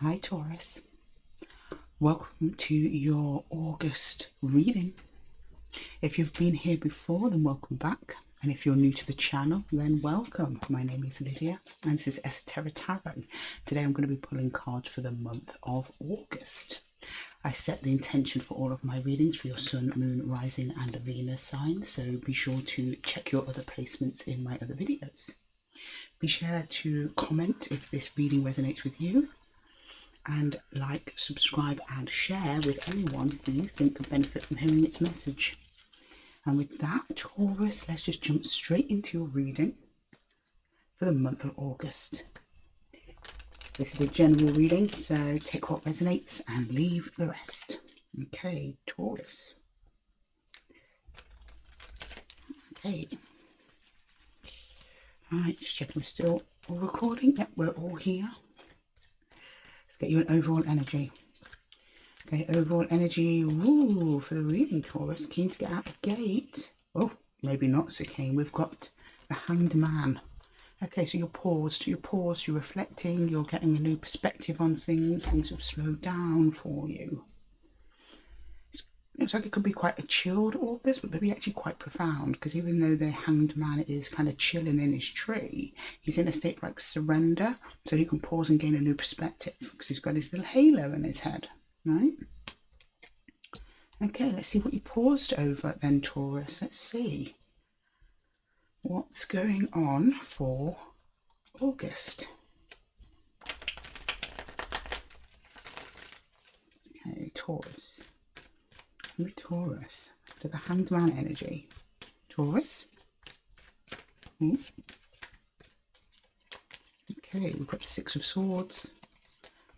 Hi Taurus, welcome to your August reading. If you've been here before, then welcome back, and if you're new to the channel, then welcome. My name is Lydia and this is Esotera Tarot. Today I'm going to be pulling cards for the month of August. I set the intention for all of my readings for your Sun, Moon, Rising and Venus signs, so be sure to check your other placements in my other videos. Be sure to comment if this reading resonates with you, and like, subscribe and share with anyone who you think could benefit from hearing its message. And with that, Taurus, let's just jump straight into your reading for the month of August. This is a general reading, so take what resonates and leave the rest. Okay, Taurus. Okay. Alright, just checking we're still all recording. Yep, we're all here. Let's get you an overall energy. Okay, overall energy, ooh, for the reading, Taurus. Keen to get out the gate. Oh, maybe not so keen. We've got the Hanged Man. Okay, so you're paused, you're reflecting, you're getting a new perspective on things. Things have slowed down for you. Looks like it could be quite a chilled August, but maybe actually quite profound, because even though the Hanged Man is kind of chilling in his tree, he's in a state like surrender, so he can pause and gain a new perspective, because he's got his little halo in his head, right? Okay, let's see what you paused over then, Taurus. Let's see what's going on for August. Okay, Taurus. Taurus, to the Hanged Man energy. Taurus. Okay, we've got the Six of Swords,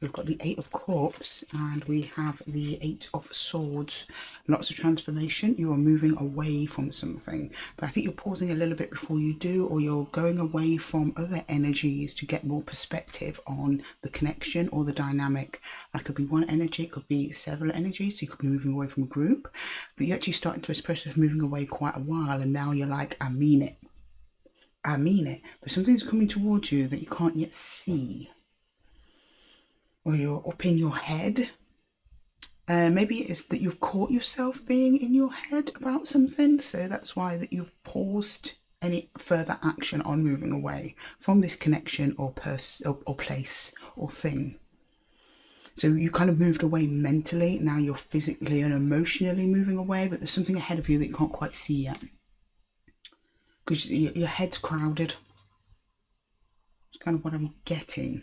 we've got the Eight of Cups, and we have the Eight of Swords. Lots of transformation. You are moving away from something, but I think you're pausing a little bit before you do, or you're going away from other energies to get more perspective on the connection or the dynamic. That could be one energy, it could be several energies, so you could be moving away from a group, but you're actually starting to express of moving away quite a while, and now you're like, I mean it. I mean it. But something's coming towards you that you can't yet see, or you're up in your head. Maybe it is that you've caught yourself being in your head about something, so that's why that you've paused any further action on moving away from this connection or person or place or thing. So you kind of moved away mentally, now you're physically and emotionally moving away, but there's something ahead of you that you can't quite see yet, because your head's crowded. It's kind of what I'm getting.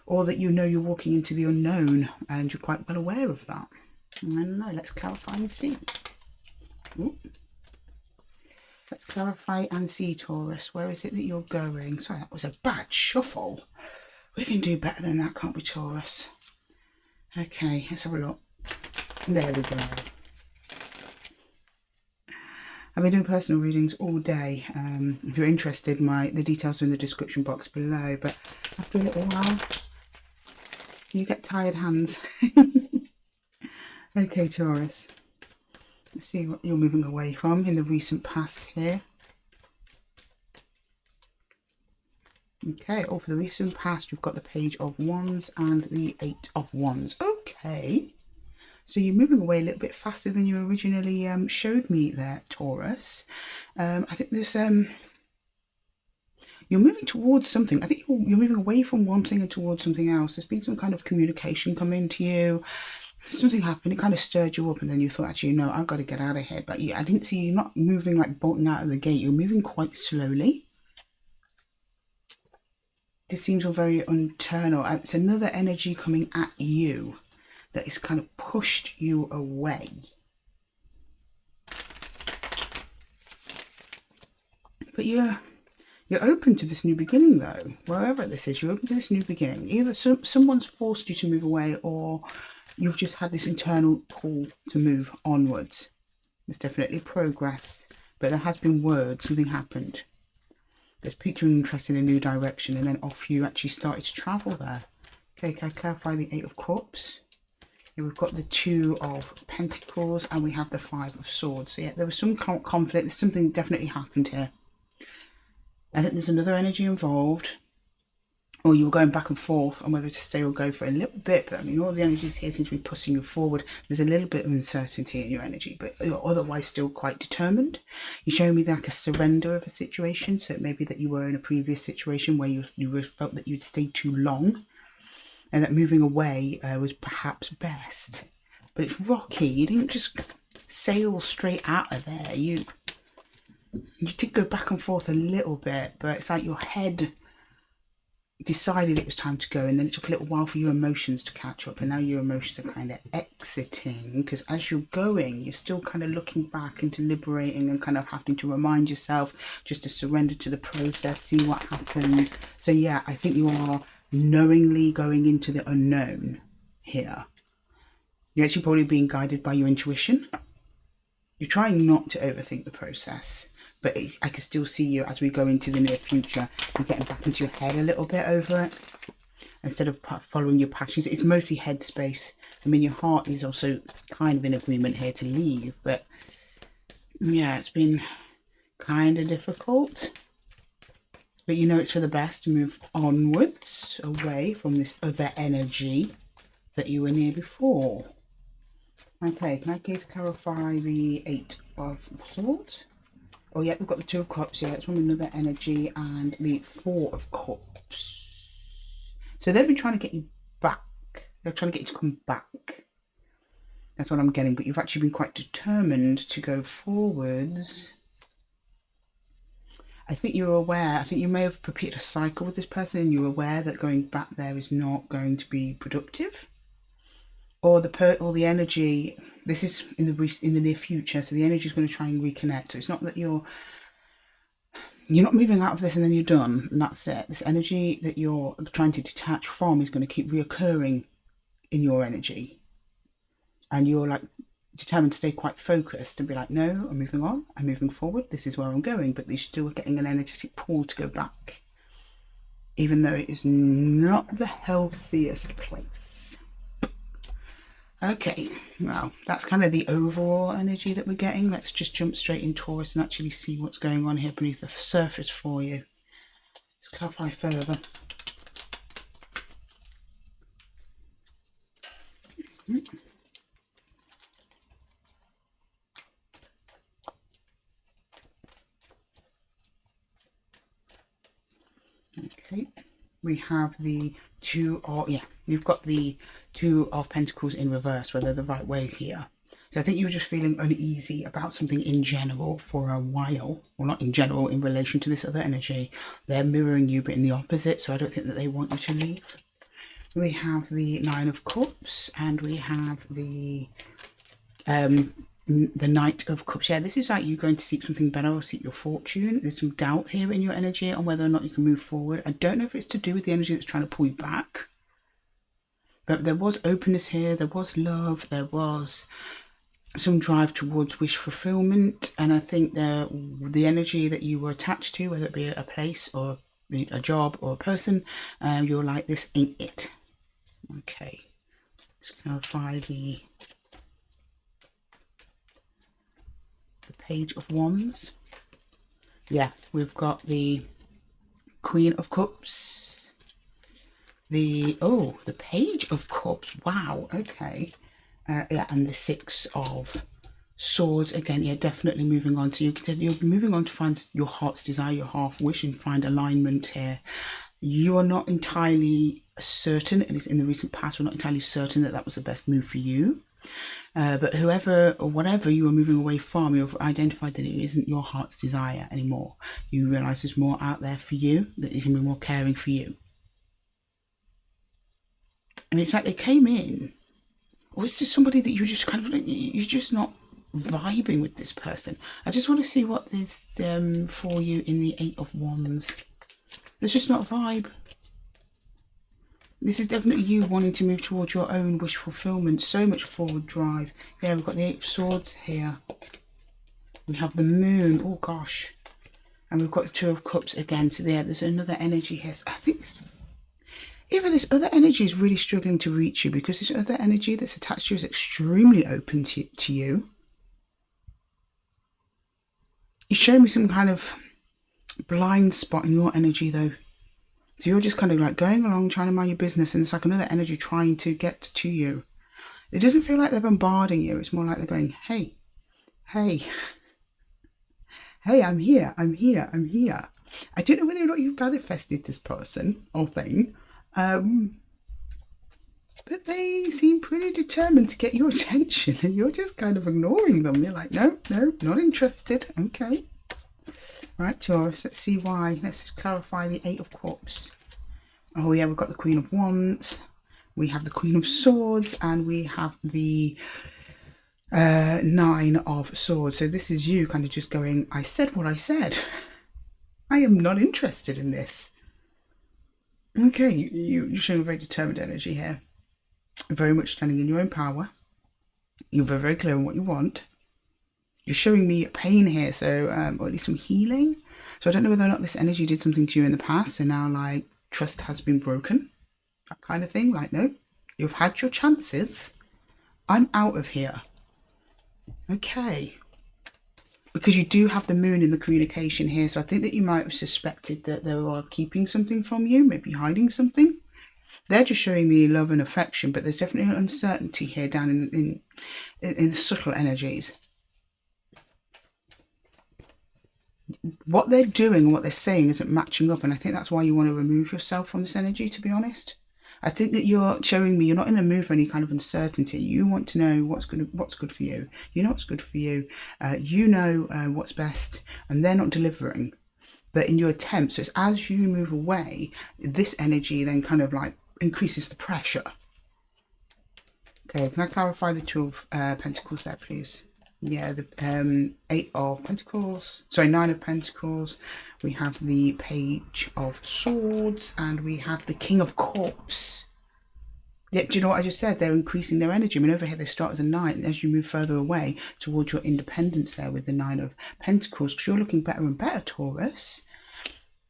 Or that you know you're walking into the unknown and you're quite well aware of that. I don't know, let's clarify and see. Ooh. Let's clarify and see, Taurus. Where is it that you're going? Sorry, that was a bad shuffle. We can do better than that, can't we, Taurus? Okay, let's have a look. There we go. I've been doing personal readings all day. If you're interested, the details are in the description box below. But after a little while, you get tired hands. Okay, Taurus. Let's see what you're moving away from in the recent past here. Okay, for the recent past, you've got the Page of Wands and the Eight of Wands. Okay. So you're moving away a little bit faster than you originally showed me there, Taurus. I think there's you're moving towards something. I think you're moving away from one thing and towards something else. There's been some kind of communication coming to you. Something happened, it kind of stirred you up, and then you thought, actually, no, I've got to get out of here. But I didn't see you not moving like bolting out of the gate. You're moving quite slowly. This seems all very internal. It's another energy coming at you that has kind of pushed you away. But you're open to this new beginning, though. Wherever this is, you're open to this new beginning. Either someone's forced you to move away, or you've just had this internal pull to move onwards. There's definitely progress, but there has been word, something happened. There's piqued your interest in a new direction, and then off you actually started to travel there. Okay, can I clarify the Eight of Cups? Here we've got the Two of Pentacles, and we have the Five of Swords. So yeah, there was some conflict. Something definitely happened here. I think there's another energy involved, or you were going back and forth on whether to stay or go for a little bit. But I mean, all the energies here seem to be pushing you forward. There's a little bit of uncertainty in your energy, but you're otherwise still quite determined. You're showing me like a surrender of a situation. So it may be that you were in a previous situation where you felt that you'd stayed too long, and that moving away was perhaps best. But it's rocky. You didn't just sail straight out of there. You did go back and forth a little bit, but it's like your head decided it was time to go, and then it took a little while for your emotions to catch up, and now your emotions are kind of exiting, because as you're going, you're still kind of looking back into liberating and kind of having to remind yourself just to surrender to the process, see what happens. So yeah, I think you are knowingly going into the unknown here. You're actually probably being guided by your intuition. You're trying not to overthink the process, but I can still see you as we go into the near future. You're getting back into your head a little bit over it instead of following your passions. It's mostly head space. I mean, your heart is also kind of in agreement here to leave, but yeah, it's been kind of difficult. But you know it's for the best to move onwards, away from this other energy that you were near before. Okay, can I please clarify the Eight of Swords? Oh yeah, we've got the Two of Cups. Yeah, it's from another energy, and the Four of Cups. So they've been trying to get you back. They're trying to get you to come back. That's what I'm getting. But you've actually been quite determined to go forwards. I think you're aware. I think you may have repeated a cycle with this person, and you're aware that going back there is not going to be productive. Or the energy, this is in the near future, so the energy is going to try and reconnect. So it's not that you're not moving out of this and then you're done and that's it. This energy that you're trying to detach from is going to keep reoccurring in your energy, and you're like determined to stay quite focused and be like, no, I'm moving on, I'm moving forward, this is where I'm going. But you're still getting an energetic pull to go back, even though it is not the healthiest place. Okay, well, that's kind of the overall energy that we're getting. Let's just jump straight in Taurus and actually see what's going on here beneath the surface for you. Let's clarify further. Okay, we have the you've got the Two of Pentacles in reverse, whether the right way here. So I think you were just feeling uneasy about something in general for a while. Well, not in general, in relation to this other energy. They're mirroring you, but in the opposite, so I don't think that they want you to leave. We have the Nine of Cups, and we have the Knight of Cups. Yeah, this is like you going to seek something better or seek your fortune. There's some doubt here in your energy on whether or not you can move forward. I don't know if it's to do with the energy that's trying to pull you back. But there was openness here, there was love, there was some drive towards wish fulfillment. And I think the energy that you were attached to, whether it be a place or a job or a person, you're like, this ain't it. Okay, let's clarify the Page of Wands. Yeah, we've got the Queen of Cups. The Page of Cups. Wow, okay. Yeah, and the Six of Swords. Again, yeah, definitely moving on to you're moving on to find your heart's desire, your half wish, and find alignment here. You are not entirely certain, at least in the recent past, we're not entirely certain that that was the best move for you. But whoever or whatever you are moving away from, you've identified that it isn't your heart's desire anymore. You realise there's more out there for you, that it can be more caring for you. And it's like they came in, or it's just somebody that you're just kind of like, you're just not vibing with this person. I just want to see what is for you in the Eight of Wands. There's just not a vibe. This is definitely you wanting to move towards your own wish fulfillment. So much forward drive. Yeah, we've got the Eight of Swords here. We have the Moon. Oh gosh. And we've got the Two of Cups again. So there's another energy here. So I think either this other energy is really struggling to reach you, because this other energy that's attached to you is extremely open to you. You show me some kind of blind spot in your energy though. So you're just kind of like going along, trying to mind your business, and it's like another energy trying to get to you. It doesn't feel like they're bombarding you. It's more like they're going, hey, hey, hey, I'm here, I'm here, I'm here. I don't know whether or not you've manifested this person or thing, but they seem pretty determined to get your attention, and you're just kind of ignoring them. You're like, no, no, not interested. Okay. Right, Taurus, let's see why. Let's clarify the Eight of Cups. Oh yeah, we've got the Queen of Wands, we have the Queen of Swords, and we have the Nine of Swords. So this is you kind of just going, I said what I said. I am not interested in this. Okay, you're showing a very determined energy here. Very much standing in your own power. You're very, very clear on what you want. You're showing me pain here, so or at least some healing. So I don't know whether or not this energy did something to you in the past, so now like trust has been broken, that kind of thing. Like, no, you've had your chances. I'm out of here. Okay. Because you do have the moon in the communication here, so I think that you might have suspected that they are keeping something from you, maybe hiding something. They're just showing me love and affection, but there's definitely an uncertainty here down in the subtle energies. What they're doing and what they're saying isn't matching up, and I think that's why you want to remove yourself from this energy, to be honest. I think that you're showing me you're not in a mood for any kind of uncertainty. You want to know what's good for you. You know what's good for you. You know what's best, and they're not delivering. But in your attempts, so it's as you move away, this energy then kind of like increases the pressure. Okay, can I clarify the Two of Pentacles there, please? Yeah, the Eight of Pentacles, sorry, Nine of Pentacles. We have the Page of Swords, and we have the King of Cups. Yeah, do you know what I just said? They're increasing their energy. I mean, over here they start as a Knight, and as you move further away towards your independence there with the Nine of Pentacles, because you're looking better and better, Taurus.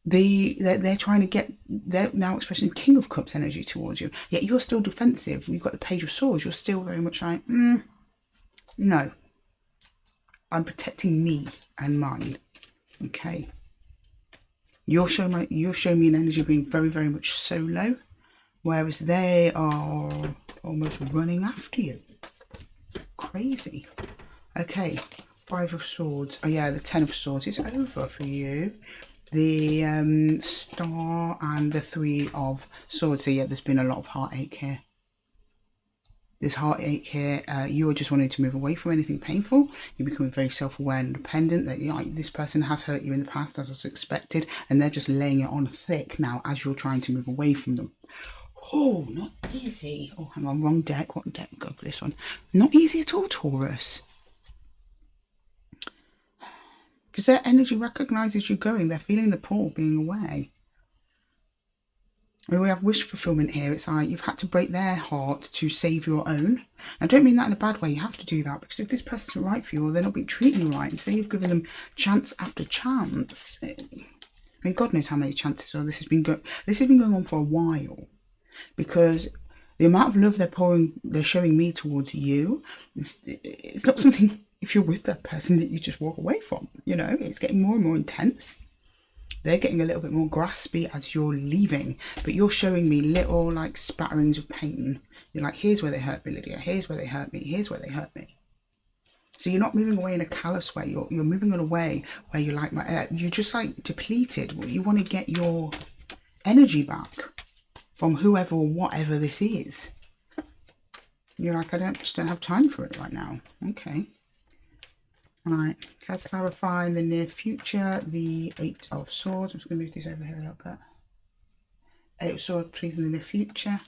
They're trying to get, they're now expressing King of Cups energy towards you. Yet you're still defensive. You've got the Page of Swords. You're still very much like, no. I'm protecting me and mine. Okay. You're showing me an energy of being very, very much solo, whereas they are almost running after you. Crazy. Okay. Five of Swords. Oh yeah, the Ten of Swords is over for you. The Star and the Three of Swords. So yeah, there's been a lot of heartache here. This heartache here, you are just wanting to move away from anything painful. You're becoming very self-aware and independent, that this person has hurt you in the past as was expected, and they're just laying it on thick now as you're trying to move away from them. Oh, not easy. Oh, hang on, wrong deck. What deck? Go for this one. Not easy at all, Taurus. Because their energy recognises you going. They're feeling the pull being away. We have wish fulfillment here. It's like you've had to break their heart to save your own. I don't mean that in a bad way. You have to do that because if this person's right for you, or they're not being treating you right, and say you've given them chance after chance. I mean, God knows how many chances. Or this has been going on for a while, because the amount of love they're showing me towards you, it's not something. If you're with that person that you just walk away from, you know, it's getting more and more intense. They're getting a little bit more graspy as you're leaving, but you're showing me little like spatterings of pain. You're like, here's where they hurt me, Lydia. Here's where they hurt me. Here's where they hurt me. So you're not moving away in a callous way. You're moving in a way where you're like, you're just like depleted. You want to get your energy back from whoever or whatever this is. You're like, I just don't have time for it right now. Okay. Right, can I clarify in the near future the Eight of Swords? I'm just going to move this over here a little bit. Eight of Swords, please, in the near future.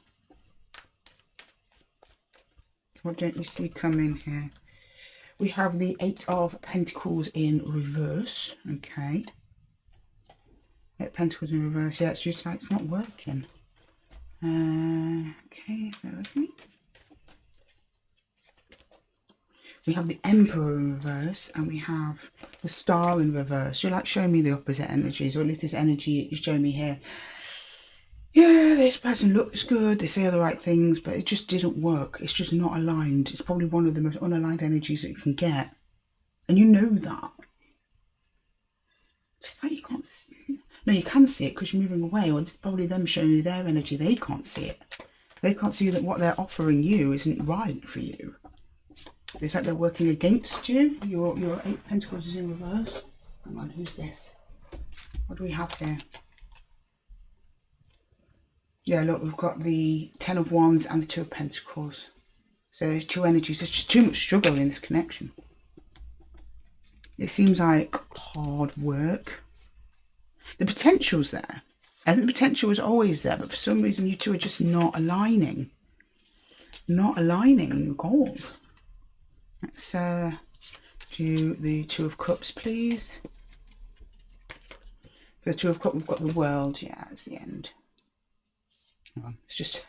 What don't you see coming here? We have the Eight of Pentacles in reverse. Okay. Eight of Pentacles in reverse. Yeah, it's just like it's not working. Okay, bear with me. We have the Emperor in reverse, and we have the Star in reverse. You're like showing me the opposite energies, or at least this energy you're showing me here. Yeah, this person looks good, they say all the right things, but it just didn't work. It's just not aligned. It's probably one of the most unaligned energies that you can get. And you know that. Just like you can't see. No, you can see it because you're moving away, or it's probably them showing you their energy. They can't see it. They can't see that what they're offering you isn't right for you. It's like they're working against you. Your 8 of Pentacles is in reverse. Hang on, who's this? What do we have here? Yeah, look, we've got the 10 of Wands and the 2 of Pentacles. So there's 2 energies. There's just too much struggle in this connection. It seems like hard work. The potential's there. I think the potential is always there, but for some reason you two are just not aligning. Not aligning in goals. Let's do the 2 of Cups, please. For the 2 of Cups, we've got the World. Yeah, it's the end. Hang on, let's just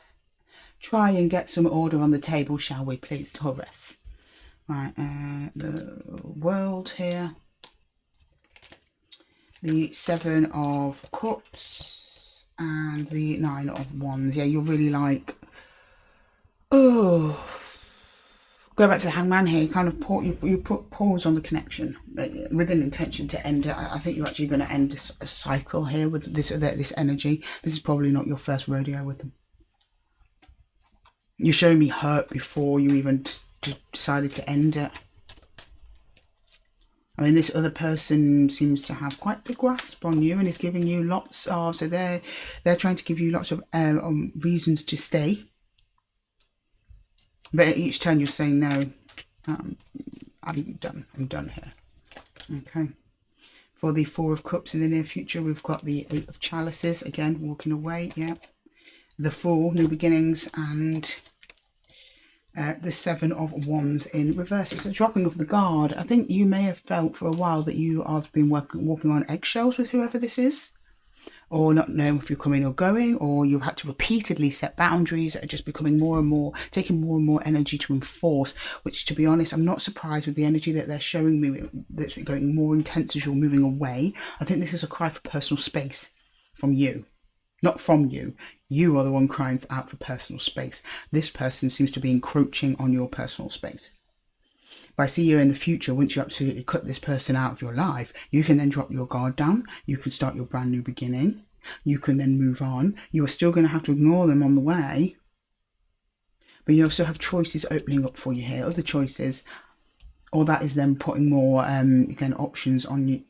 try and get some order on the table, shall we, please, Taurus? Right, the World here. The 7 of Cups and the 9 of Wands. Yeah, you're really like, oh, go back to the Hangman here. You kind of you put pause on the connection with an intention to end it. I think you're actually going to end a cycle here with this energy. This is probably not your first rodeo with them. You're showing me hurt before you even decided to end it. I mean, this other person seems to have quite the grasp on you and is giving you lots of, so they're trying to give you lots of reasons to stay. But at each turn you're saying, no, I'm done here. Okay. For the 4 of Cups in the near future, we've got the 8 of Chalices, again, walking away, yeah. The Fool, new beginnings, and the 7 of Wands in reverse. It's a dropping of the guard. I think you may have felt for a while that you have been walking on eggshells with whoever this is, or not knowing if you're coming or going, or you've had to repeatedly set boundaries that are just becoming more and more, taking more and more energy to enforce, which, to be honest, I'm not surprised with the energy that they're showing me that's going more intense as you're moving away. I think this is a cry for personal space from you. Not from you. You are the one crying out for personal space. This person seems to be encroaching on your personal space. But I see you in the future, once you absolutely cut this person out of your life, you can then drop your guard down. You can start your brand new beginning. You can then move on. You are still going to have to ignore them on the way. But you also have choices opening up for you here. Other choices. Or that is them putting more, again, options on you,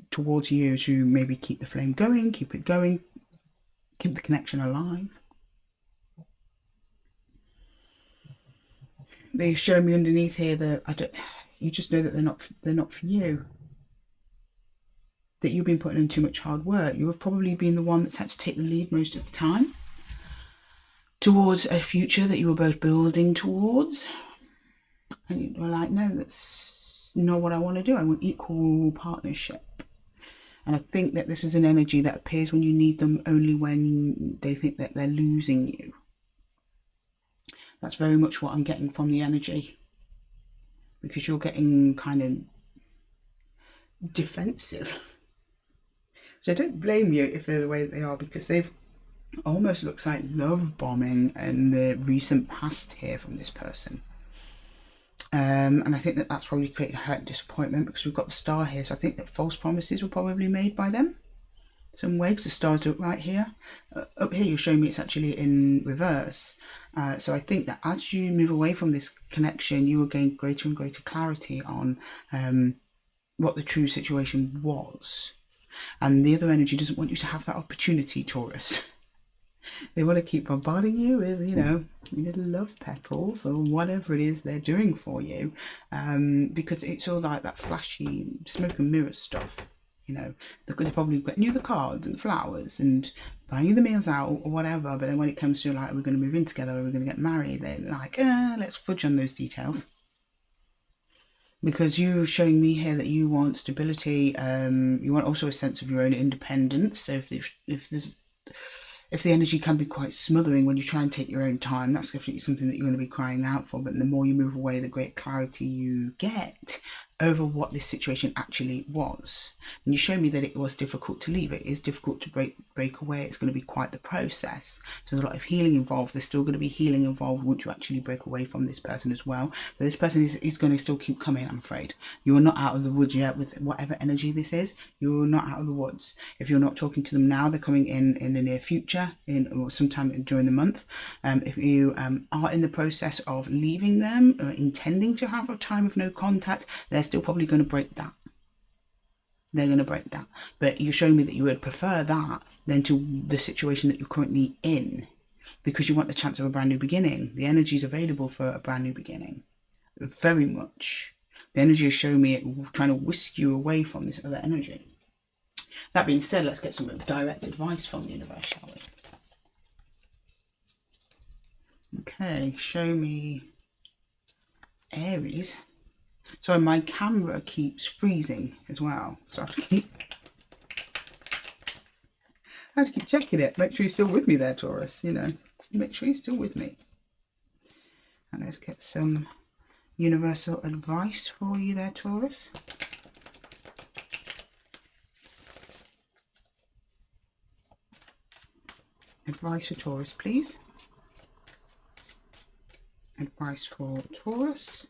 towards you to maybe keep the flame going, keep it going. Keep the connection alive. They show me underneath here that you just know that they're not for you. That you've been putting in too much hard work. You have probably been the one that's had to take the lead most of the time towards a future that you were both building towards. And you were like, no, that's not what I want to do. I want equal partnership. And I think that this is an energy that appears when you need them, only when they think that they're losing you. That's very much what I'm getting from the energy. Because you're getting kind of defensive. So I don't blame you if they're the way that they are, because they've almost looks like love bombing in the recent past here from this person. And I think that that's probably created hurt and disappointment, because we've got the Star here. So I think that false promises were probably made by them some way, because the stars are right here. Up here you're showing me it's actually in reverse. So I think that as you move away from this connection, you will gain greater and greater clarity on what the true situation was. And the other energy doesn't want you to have that opportunity, Taurus. They want to keep bombarding you with, you know, little love petals or whatever it is they're doing for you, because it's all like that flashy smoke and mirrors stuff. You know, they're probably getting you the cards and the flowers and buying you the meals out or whatever, but then when it comes to like, we're going to move in together, we're going to get married, they're like, let's fudge on those details. Because you're showing me here that you want stability, you want also a sense of your own independence. So if the energy can be quite smothering when you try and take your own time, that's definitely something that you're going to be crying out for. But the more you move away, the greater clarity you get over what this situation actually was. And you show me that it was difficult to leave. It is difficult to break away. It's going to be quite the process. So there's a lot of healing involved. There's still going to be healing involved once you actually break away from this person as well. But this person is going to still keep coming, I'm afraid. You are not out of the woods yet with whatever energy this is. You're not out of the woods. If you're not talking to them now, they're coming in the near future, or sometime during the month. If you are in the process of leaving them, or intending to have a time of no contact, they're still probably going to break that. They're going to break that. But you're showing me that you would prefer that than to the situation that you're currently in, because you want the chance of a brand new beginning. The energy is available for a brand new beginning. Very much. The energy is showing me it trying to whisk you away from this other energy. That being said, let's get some direct advice from the universe, shall we? Okay, show me Aries. So my camera keeps freezing as well, so I have to keep checking it. Make sure you're still with me there, Taurus. You know, make sure you're still with me. And let's get some universal advice for you there, Taurus. Advice for Taurus, please. Advice for Taurus.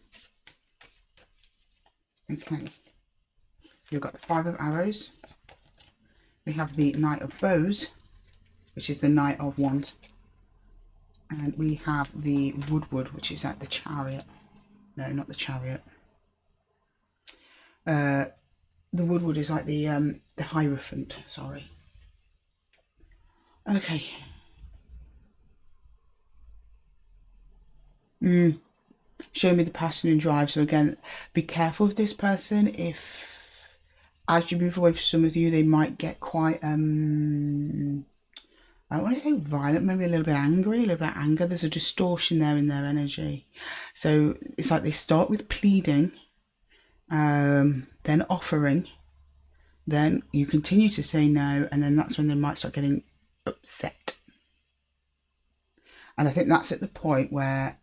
Okay. You've got the Five of Arrows. We have the Knight of Bows, which is the Knight of Wands. And we have the Woodward, which is at the Chariot. No, not the Chariot. The Woodward is like the Hierophant, sorry. Okay. Show me the passion and drive. So again, be careful with this person. If as you move away from some of you, they might get quite I don't want to say violent, maybe a little bit angry, a little bit of anger. There's a distortion there in their energy. So it's like they start with pleading, then offering, then you continue to say no, and then that's when they might start getting upset. And I think that's at the point where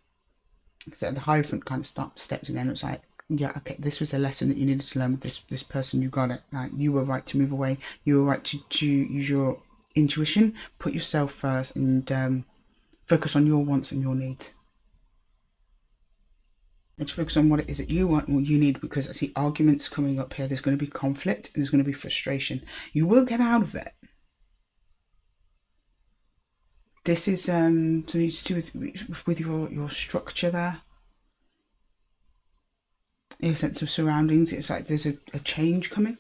the Hierophant kind of stepped in there, and it's like, yeah, okay, this was a lesson that you needed to learn with this person. You got it. Like, you were right to move away. You were right to use your intuition, put yourself first, and focus on your wants and your needs. And to focus on what it is that you want and what you need, because I see arguments coming up here. There's going to be conflict and there's going to be frustration. You will get out of it. This is something to do with your structure there. Your sense of surroundings. It's like there's a change coming.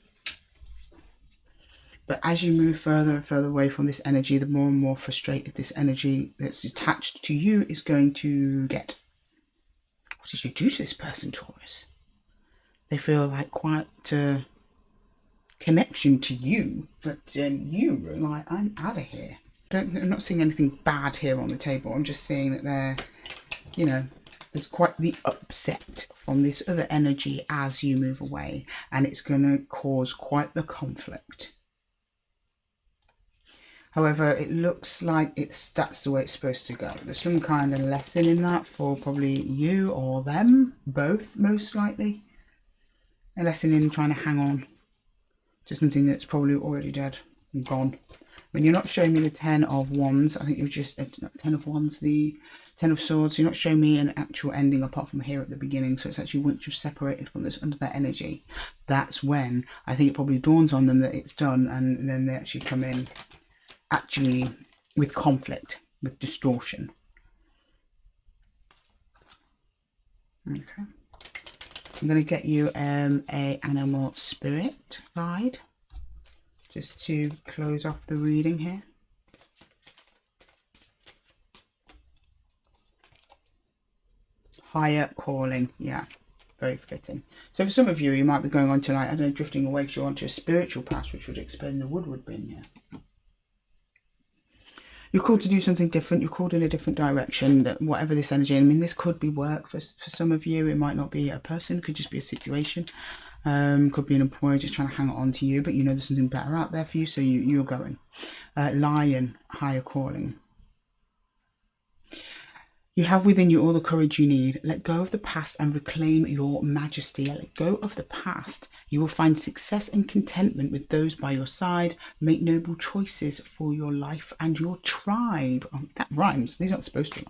But as you move further and further away from this energy, the more and more frustrated this energy that's attached to you is going to get. What did you do to this person, Taurus? They feel like quite a connection to you, but you are like, I'm out of here. I'm not seeing anything bad here on the table. I'm just seeing that they're, you know, there's quite the upset from this other energy as you move away, and it's going to cause quite the conflict. However, it looks like that's the way it's supposed to go. There's some kind of lesson in that for probably you or them, both most likely. A lesson in trying to hang on to something that's probably already dead and gone. When you're not showing me the Ten of Wands, I think you're just Ten of Wands, the Ten of Swords. You're not showing me an actual ending apart from here at the beginning. So it's actually once you've separated from this under that energy, that's when I think it probably dawns on them that it's done, and then they actually come in actually with conflict, with distortion. Okay. I'm going to get you a animal spirit guide, just to close off the reading here. Higher calling, yeah, very fitting. So for some of you, you might be going on to, like, I don't know, drifting away because you're onto a spiritual path, which would explain the Woodward bin here. You're called to do something different. You're called in a different direction. That whatever this energy, I mean, this could be work for some of you. It might not be a person. It could just be a situation. Could be an employer just trying to hang on to you, but you know there's something better out there for you, so you're going. Lion, higher calling. You have within you all the courage you need. Let go of the past and reclaim your majesty. Let go of the past. You will find success and contentment with those by your side. Make noble choices for your life and your tribe. That rhymes. These aren't supposed to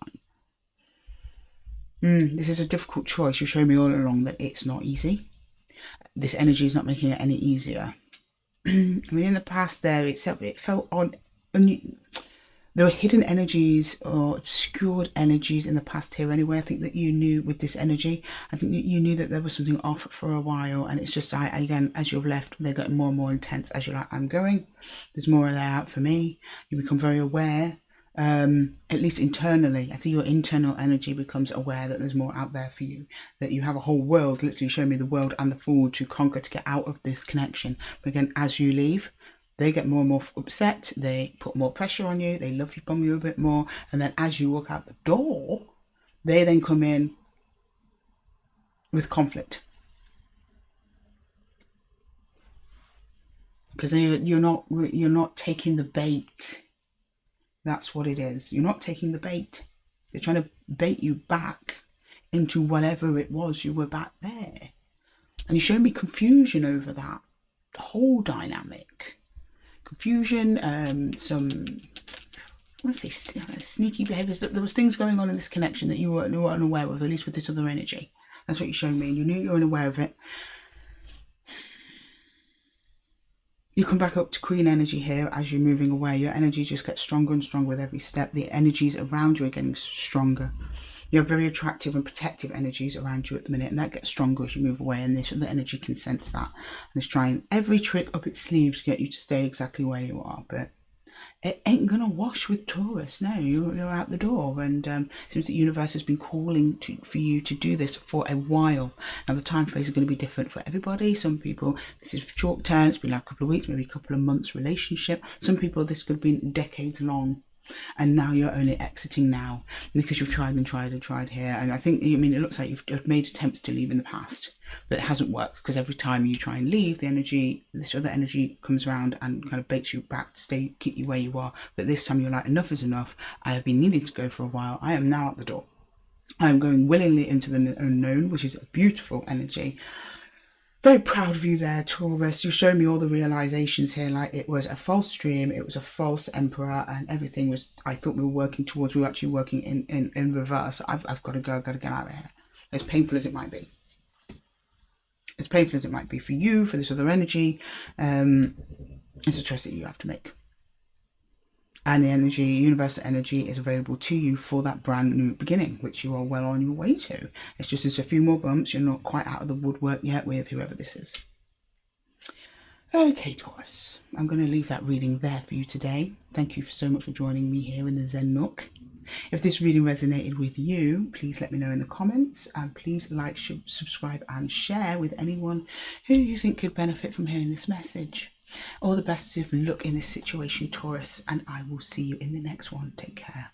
rhyme. This is a difficult choice. You show me all along that it's not easy. This energy is not making it any easier. I mean, in the past there, it felt odd. There were hidden energies or obscured energies in the past here anyway. I think that you knew with this energy, I think that you knew that there was something off for a while, and it's just, again, as you've left, they're getting more and more intense as you're like, I'm going. There's more of that out for me. You become very aware, at least internally. I think your internal energy becomes aware that there's more out there for you, that you have a whole world, literally show me the world and the Fool to conquer, to get out of this connection. But again, as you leave, they get more and more upset, they put more pressure on you, they love you, bomb you a bit more, and then as you walk out the door, they then come in with conflict. Because you're not taking the bait. That's what it is. You're not taking the bait. They're trying to bait you back into whatever it was you were back there. And you show me confusion over that. The whole dynamic. Confusion, some, I want to say sneaky behaviours. There was things going on in this connection that you were unaware of, at least with this other energy. That's what you showed me, and you knew you were unaware of it. You come back up to Queen energy here as you're moving away. Your energy just gets stronger and stronger with every step. The energies around you are getting stronger. You have very attractive and protective energies around you at the minute, and that gets stronger as you move away, and this other energy can sense that and is trying every trick up its sleeve to get you to stay exactly where you are. But it ain't gonna wash with Taurus. No, you're out the door, and it seems the universe has been calling for you to do this for a while. Now the time phase is going to be different for everybody. Some people this is short term, it's been like a couple of weeks, maybe a couple of months relationship. Some people this could have been decades long, and now you're only exiting now because you've tried and tried and tried here. And I think, I mean, it looks like you've made attempts to leave in the past, but it hasn't worked, because every time you try and leave, the energy, this other energy comes around and kind of baits you back to stay, keep you where you are. But this time you're like, enough is enough. I have been needing to go for a while. I am now at the door. I am going willingly into the unknown, which is a beautiful energy. Very proud of you there, Taurus. You show me all the realizations here, like it was a false dream, it was a false emperor, and everything was, I thought we were working towards, we were actually working in reverse. I've got to go, I've got to get out of here. As painful as it might be. As painful as it might be for you, for this other energy, it's a choice that you have to make. And the energy, universal energy, is available to you for that brand new beginning, which you are well on your way to. It's just there's a few more bumps. You're not quite out of the woodwork yet with whoever this is. Okay, Taurus, I'm going to leave that reading there for you today. Thank you so much for joining me here in the Zen Nook. If this reading resonated with you, please let me know in the comments, and please like, subscribe and share with anyone who you think could benefit from hearing this message. All the best of luck in this situation, Taurus, and I will see you in the next one. Take care.